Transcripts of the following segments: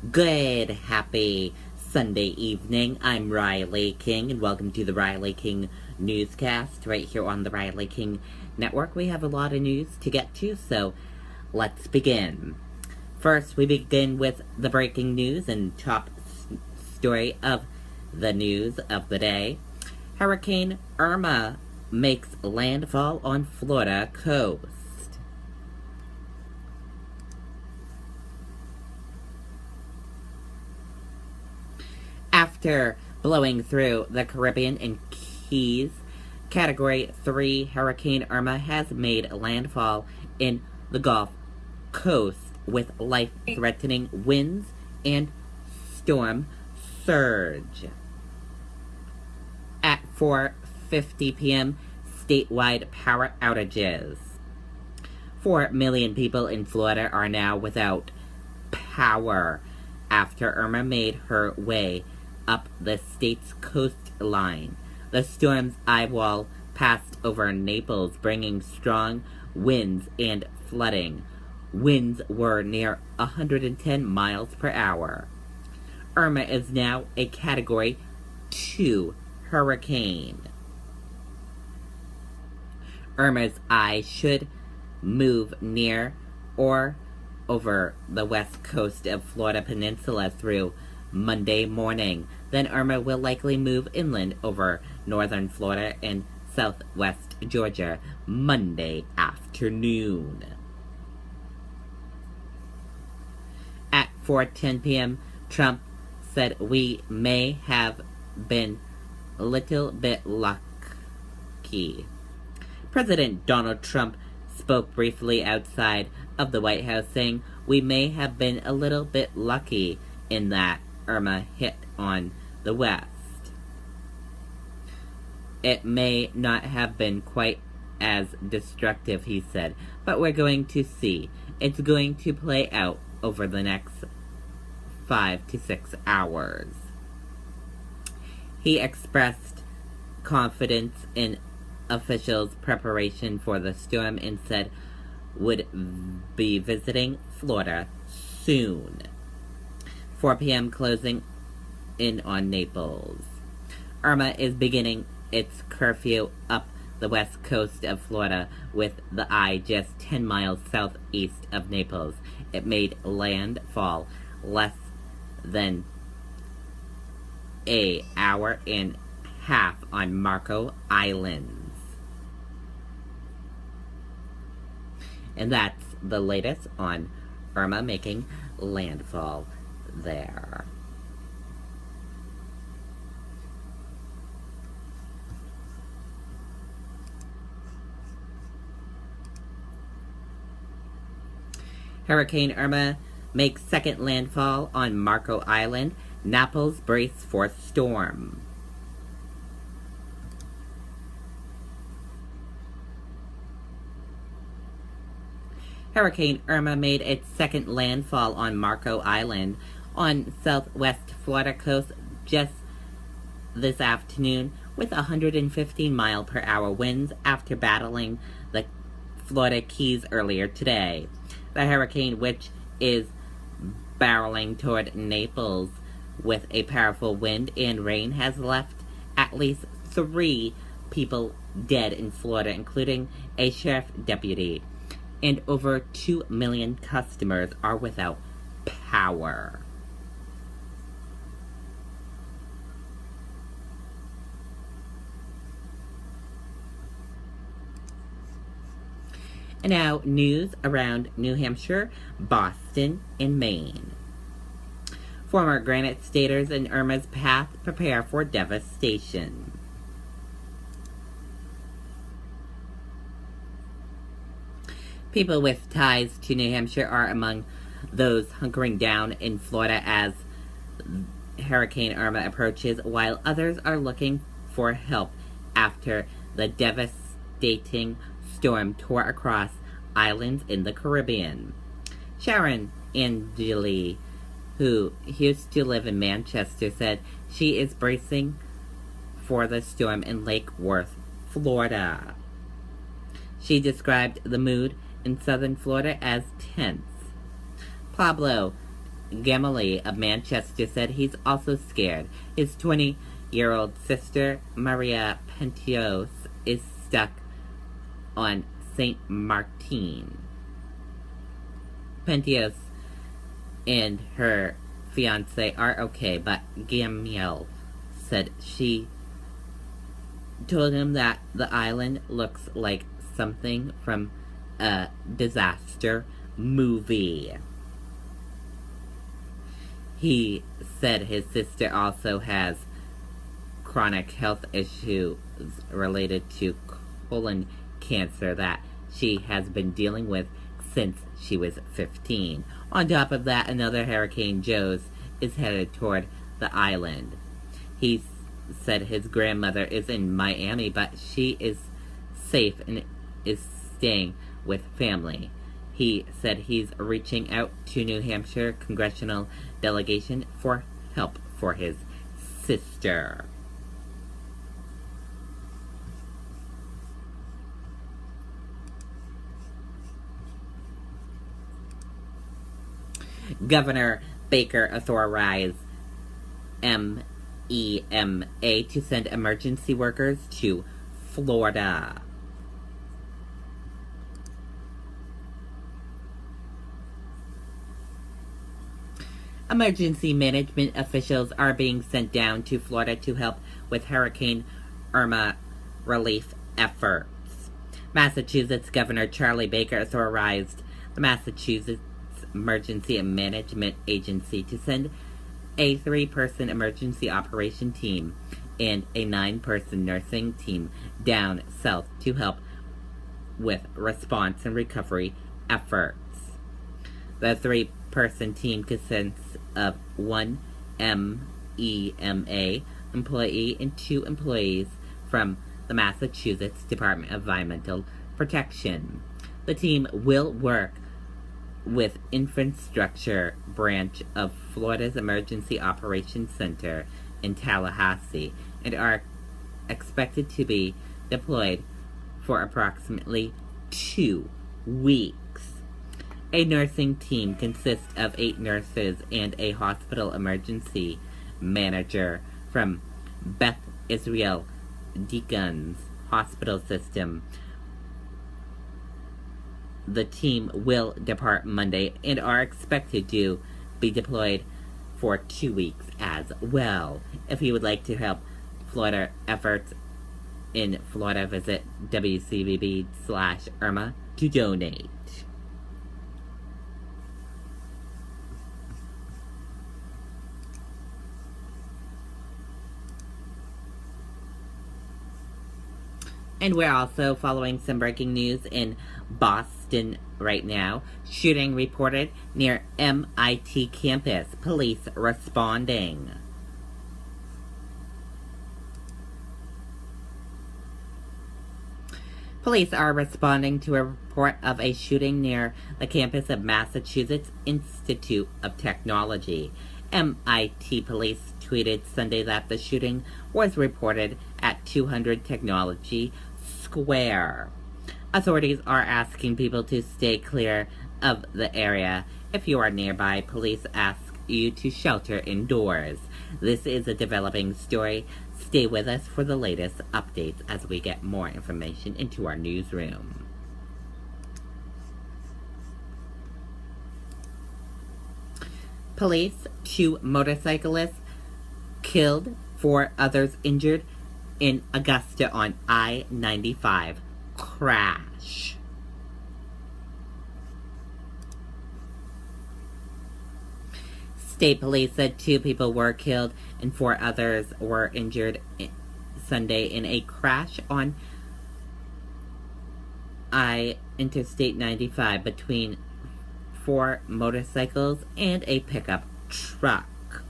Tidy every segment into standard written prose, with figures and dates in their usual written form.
Good, happy Sunday evening. I'm Riley King, and welcome to the Riley King Newscast right here on the Riley King Network. We have a lot of news to get to, so let's begin. First, we begin with the breaking news and top story of the news of the day. Hurricane Irma makes landfall on Florida coast. After blowing through the Caribbean and Keys, Category 3 Hurricane Irma has made landfall in the Gulf Coast with life-threatening winds and storm surge. At 4:50 p.m., statewide power outages. 4 million people in Florida are now without power after Irma made her way up the state's coastline. The storm's eyewall passed over Naples, bringing strong winds and flooding. Winds were near 110 miles per hour. Irma is now a Category 2 hurricane. Irma's eye should move near or over the west coast of Florida Peninsula through Monday morning. Then Irma will likely move inland over northern Florida and southwest Georgia Monday afternoon. At 4:10 p.m., Trump said we may have been a little bit lucky. President Donald Trump spoke briefly outside of the White House, saying we may have been a little bit lucky in that Irma hit on the west. It may not have been quite as destructive, he said, but we're going to see. It's going to play out over the next 5 to 6 hours. He expressed confidence in officials' preparation for the storm and said would be visiting Florida soon. 4 p.m. closing in on Naples. Irma is beginning its curfew up the west coast of Florida with the eye just 10 miles southeast of Naples. It made landfall less than an hour and a half on Marco Islands. And that's the latest on Irma making landfall there. Hurricane Irma makes second landfall on Marco Island. Naples brace for storm. Hurricane Irma made its second landfall on Marco Island on southwest Florida coast just this afternoon with 115 mile per hour winds after battling the Florida Keys earlier today. The hurricane, which is barreling toward Naples with a powerful wind and rain, has left at least 3 people dead in Florida, including a sheriff deputy, and over 2 million customers are without power. And now, news around New Hampshire, Boston, and Maine. Former Granite Staters in Irma's path prepare for devastation. People with ties to New Hampshire are among those hunkering down in Florida as Hurricane Irma approaches, while others are looking for help after the devastating storm tore across islands in the Caribbean. Sharon Angeli, who used to live in Manchester, said she is bracing for the storm in Lake Worth, Florida. She described the mood in southern Florida as tense. Pablo Gamley of Manchester said he's also scared. His 20-year-old sister, Maria Pentios, is stuck on St. Martin. Pentios and her fiance are okay, but Gamliel said she told him that the island looks like something from a disaster movie. He said his sister also has chronic health issues related to colon cancer that she has been dealing with since she was 15. On top of that, another Hurricane Joe is headed toward the island. He said his grandmother is in Miami, but she is safe and is staying with family. He said he's reaching out to New Hampshire congressional delegation for help for his sister. Governor Baker authorized MEMA to send emergency workers to Florida. Emergency management officials are being sent down to Florida to help with Hurricane Irma relief efforts. Massachusetts Governor Charlie Baker authorized the Massachusetts Emergency Management Agency to send a 3-person emergency operation team and a 9-person nursing team down south to help with response and recovery efforts. The 3-person team consists of 1 MEMA employee and 2 employees from the Massachusetts Department of Environmental Protection. The team will work with Infrastructure Branch of Florida's Emergency Operations Center in Tallahassee and are expected to be deployed for approximately 2 weeks. A nursing team consists of 8 nurses and a hospital emergency manager from Beth Israel Deacon's hospital system. The team will depart Monday and are expected to be deployed for 2 weeks as well. If you would like to help Florida efforts in Florida, visit WCBB/Irma to donate. And we're also following some breaking news in Boston right now. Shooting reported near MIT campus. Police responding. Police are responding to a report of a shooting near the campus of Massachusetts Institute of Technology. MIT police tweeted Sunday that the shooting was reported at 200 Technology Square. Authorities are asking people to stay clear of the area. If you are nearby, police ask you to shelter indoors. This is a developing story. Stay with us for the latest updates as we get more information into our newsroom. Police, 2 motorcyclists killed, 4 others injured in Augusta on I-95 crash. State police said 2 people were killed and 4 others were injured Sunday in a crash on Interstate 95 between 4 motorcycles and a pickup truck.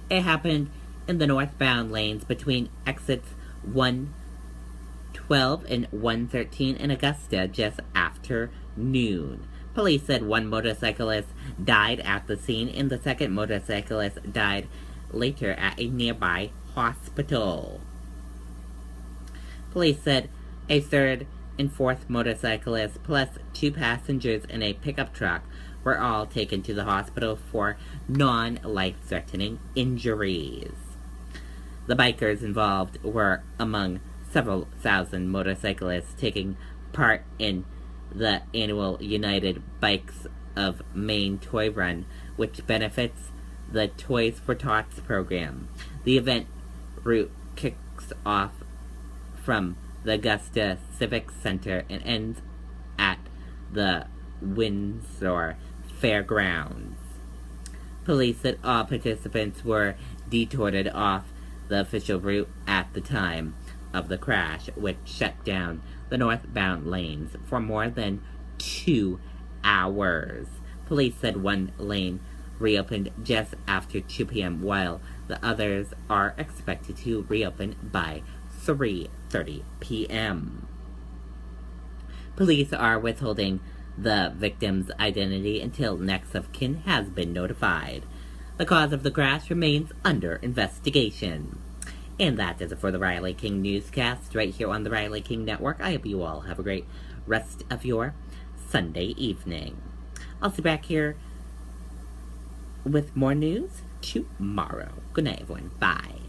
It happened in the northbound lanes between exits 112 and 113 in Augusta just after noon. Police said 1 motorcyclist died at the scene and the second motorcyclist died later at a nearby hospital. Police said a third and fourth motorcyclist plus 2 passengers in a pickup truck were all taken to the hospital for non-life-threatening injuries. The bikers involved were among several thousand motorcyclists taking part in the annual United Bikes of Maine Toy Run, which benefits the Toys for Tots program. The event route kicks off from the Augusta Civic Center and ends at the Windsor Fairgrounds. Police said all participants were detoured off the official route at the time of the crash, which shut down the northbound lanes for more than 2 hours. Police said one lane reopened just after 2 p.m., while the others are expected to reopen by 3:30 p.m. Police are withholding the victim's identity until next of kin has been notified. The cause of the crash remains under investigation. And that is it for the Riley King Newscast right here on the Riley King Network. I hope you all have a great rest of your Sunday evening. I'll see you back here with more news tomorrow. Good night, everyone. Bye.